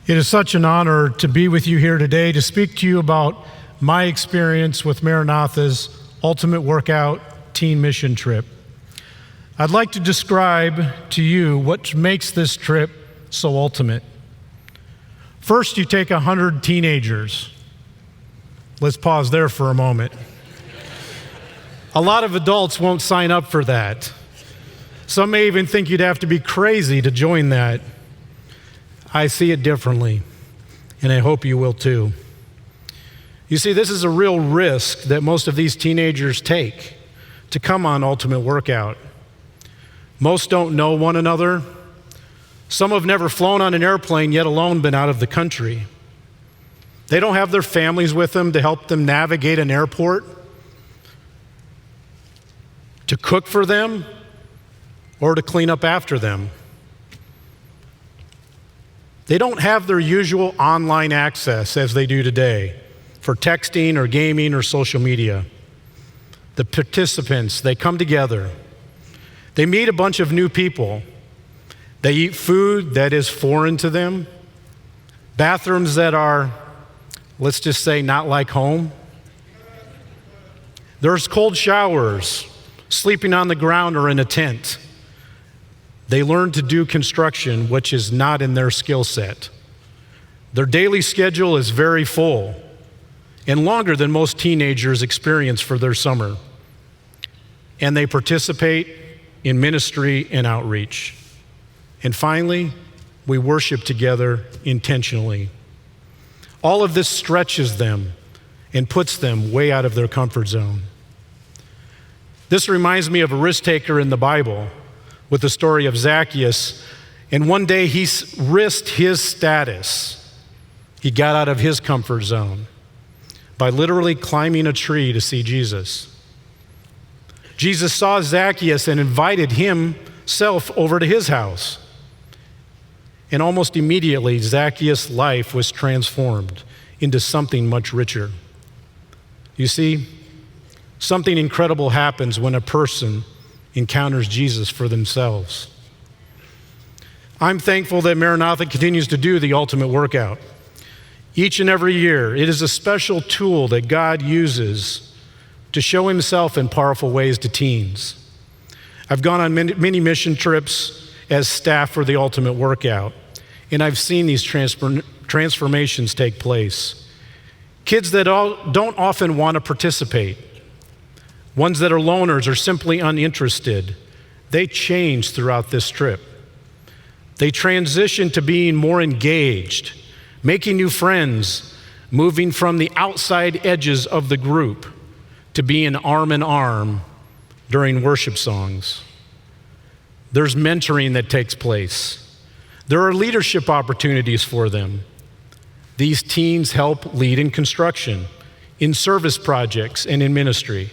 It is such an honor to be with you here today to speak to you about my experience with Maranatha's Ultimate Workout Teen Mission Trip. I'd like to describe to you what makes this trip so ultimate. First, you take 100 teenagers. Let's pause there for a moment. A lot of adults won't sign up for that. Some may even think you'd have to be crazy to join that. I see it differently, and I hope you will too. You see, this is a real risk that most of these teenagers take to come on Ultimate Workout. Most don't know one another. Some have never flown on an airplane, yet alone been out of the country. They don't have their families with them to help them navigate an airport, to cook for them, or to clean up after them. They don't have their usual online access as they do today for texting or gaming or social media. The participants, they come together. They meet a bunch of new people. They eat food that is foreign to them, bathrooms that are, let's just say, not like home. There's cold showers, sleeping on the ground or in a tent. They learn to do construction, which is not in their skill set. Their daily schedule is very full and longer than most teenagers experience for their summer. And they participate in ministry and outreach. And finally, we worship together intentionally. All of this stretches them and puts them way out of their comfort zone. This reminds me of a risk taker in the Bible with the story of Zacchaeus. And one day he risked his status. He got out of his comfort zone by literally climbing a tree to see Jesus. Jesus saw Zacchaeus and invited himself over to his house. And almost immediately, Zacchaeus' life was transformed into something much richer. You see, something incredible happens when a person encounters Jesus for themselves. I'm thankful that Maranatha continues to do the Ultimate Workout. Each and every year, it is a special tool that God uses to show himself in powerful ways to teens. I've gone on many mission trips as staff for the Ultimate Workout, and I've seen these transformations take place. Kids that don't often want to participate, ones that are loners or simply uninterested, they change throughout this trip. They transition to being more engaged, making new friends, moving from the outside edges of the group to being arm in arm during worship songs. There's mentoring that takes place. There are leadership opportunities for them. These teens help lead in construction, in service projects, and in ministry.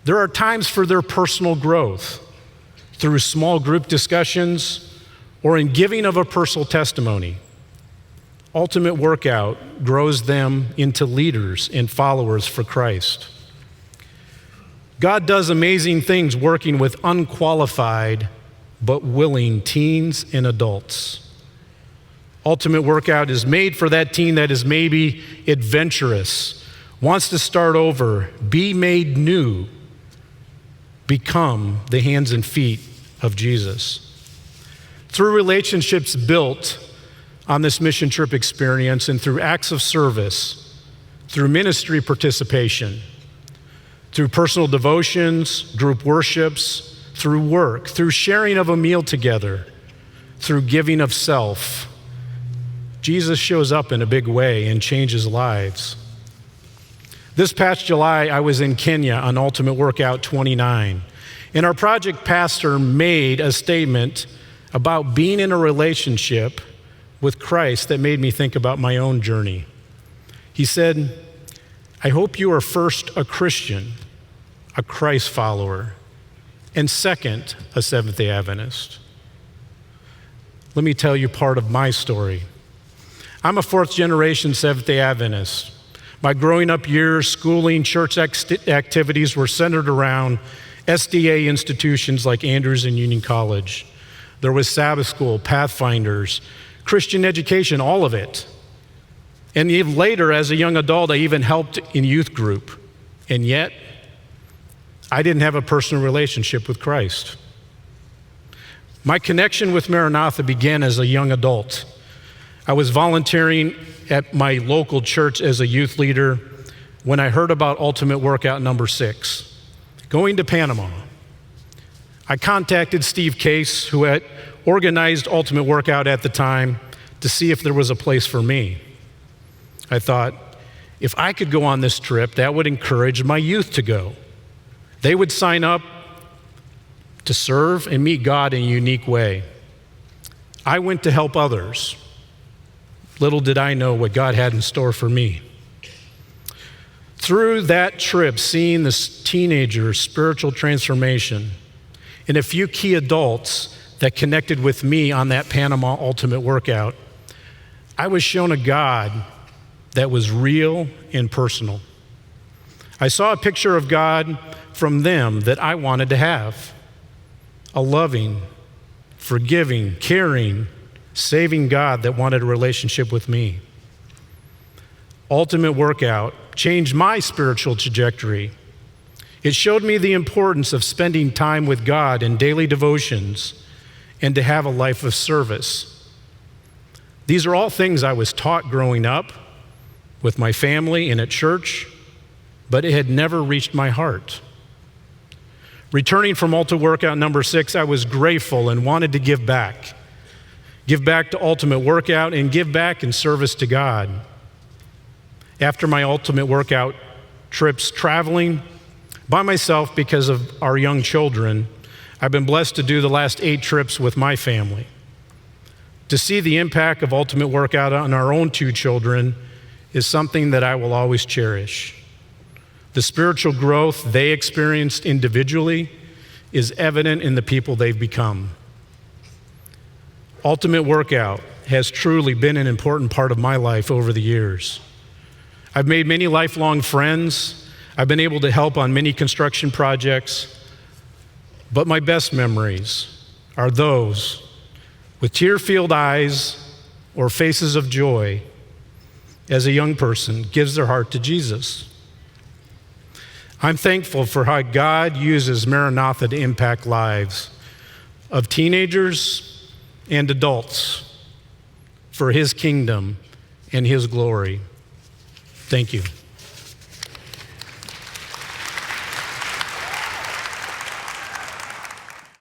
There are times for their personal growth through small group discussions or in giving of a personal testimony. Ultimate Workout grows them into leaders and followers for Christ. God does amazing things working with unqualified but willing teens and adults. Ultimate Workout is made for that teen that is maybe adventurous, wants to start over, be made new, become the hands and feet of Jesus. Through relationships built on this mission trip experience and through acts of service, through ministry participation, through personal devotions, group worships, through work, through sharing of a meal together, through giving of self, Jesus shows up in a big way and changes lives. This past July, I was in Kenya on Ultimate Workout 29, and our project pastor made a statement about being in a relationship with Christ that made me think about my own journey. He said, I hope you are first a Christian, a Christ follower, and second, a Seventh-day Adventist. Let me tell you part of my story. I'm a fourth-generation Seventh-day Adventist. My growing up years, schooling, church activities were centered around SDA institutions like Andrews and Union College. There was Sabbath School, Pathfinders, Christian education, all of it. And even later, as a young adult, I even helped in youth group. And yet, I didn't have a personal relationship with Christ. My connection with Maranatha began as a young adult. I was volunteering at my local church as a youth leader when I heard about Ultimate Workout number 6, going to Panama. I contacted Steve Case, who had organized Ultimate Workout at the time, to see if there was a place for me. I thought, if I could go on this trip, that would encourage my youth to go. They would sign up to serve and meet God in a unique way. I went to help others. Little did I know what God had in store for me. Through that trip, seeing this teenager's spiritual transformation and a few key adults that connected with me on that Panama Ultimate Workout, I was shown a God that was real and personal. I saw a picture of God from them that I wanted to have. A loving, forgiving, caring, saving God that wanted a relationship with me. Ultimate Workout changed my spiritual trajectory. It showed me the importance of spending time with God in daily devotions and to have a life of service. These are all things I was taught growing up with my family and at church, but it had never reached my heart. Returning from Ultimate Workout number 6, I was grateful and wanted to give back. Give back to Ultimate Workout and give back in service to God. After my Ultimate Workout trips traveling by myself because of our young children, I've been blessed to do the last 8 trips with my family. To see the impact of Ultimate Workout on our own 2 children is something that I will always cherish. The spiritual growth they experienced individually is evident in the people they've become. Ultimate Workout has truly been an important part of my life over the years. I've made many lifelong friends. I've been able to help on many construction projects. But my best memories are those with tear-filled eyes or faces of joy as a young person gives their heart to Jesus. I'm thankful for how God uses Maranatha to impact lives of teenagers and adults for His kingdom and His glory. Thank you.